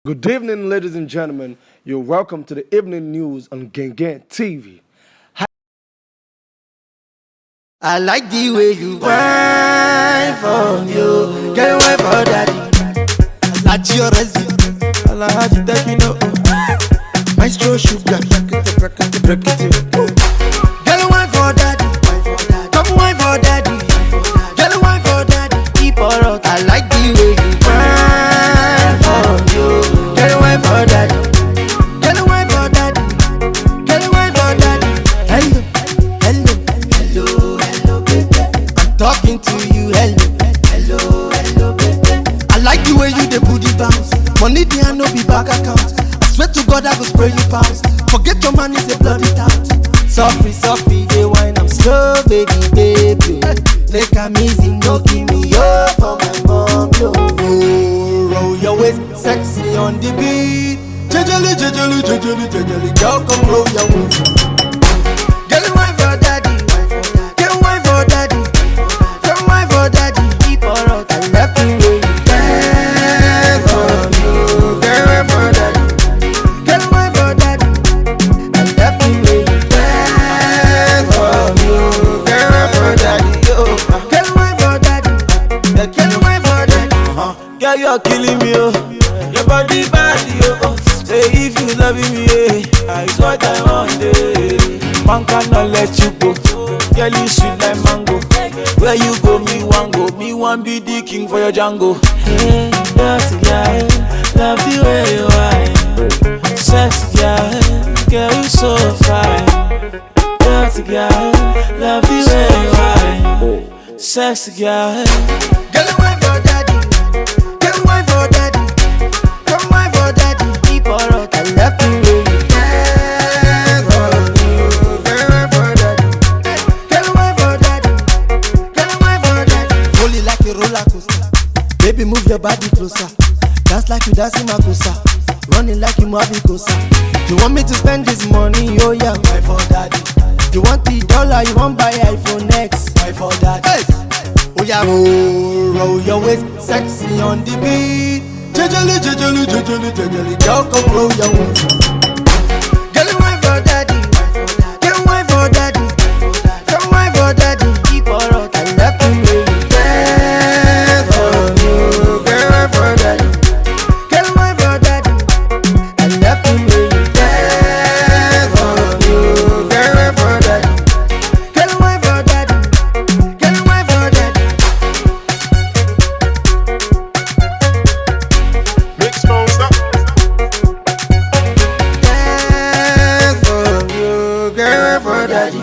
Good evening, ladies and gentlemen. You're welcome to the evening news on Gengen TV. I like the way you whine for you. Get away for daddy. I like your resume. I like how you take me no. Maestro sugar. Break it. Get away for daddy. Come away for daddy. Get away for daddy. Keep her out. I like the way you whine for you. Get away for daddy. Get away for daddy. Get away for daddy. Hello, baby. I'm talking to you. Hello, baby. I like the way you the booty bounce. Money there no be bank account. I swear to God I go spray you pounds. Forget your man is a bloody tout. Softly, they wine I'm slow, baby. Take a easy, no give me up for my mom, yo. Roll your waist, sexy on the beat. Jejely, girl, come roll your waist. Get wine for daddy, get wine for daddy, get wine for daddy. Keep her out, I left you where you dance for you. Get wine for daddy, get wine for daddy. I left you where you dance for you. Get wine for daddy, yo. Get wine for daddy, get wine for daddy. Girl, you're killing me, oh. Your body bad, oh. Say if you loving me, it's what I want, Man cannot let you go. Girl, you sweet like mango. Where you go, me want go. Me want be the king for your Django. Hey, dirty girl, love the way you whine. Sexy girl, you so fine. Dirty girl, love the way you whine. Sexy girl. Get away for daddy, get away for daddy, come away for daddy. Keep her out, I left you where you dance for you. Get away for daddy, get away for daddy, get away for daddy. Hold it like a roller coaster, baby move your body closer. Dance like you dancing Makosa, running like you Mavikosa. You want me to spend this money, oh yeah, buy for daddy. You want $1, you want buy iPhone X, buy for daddy. Hey. Oh yeah, roll your waist, sexy on the beat. Jejely, girl, come roll your waist. Get away for daddy, get away for daddy, get away for daddy. Keep her out, I left you where you dance for you. Get away for daddy, get away for daddy. I left you where you dance for you. Get away for daddy, get away for daddy, get away for daddy. Big sponsor. Dance for you, get away for daddy.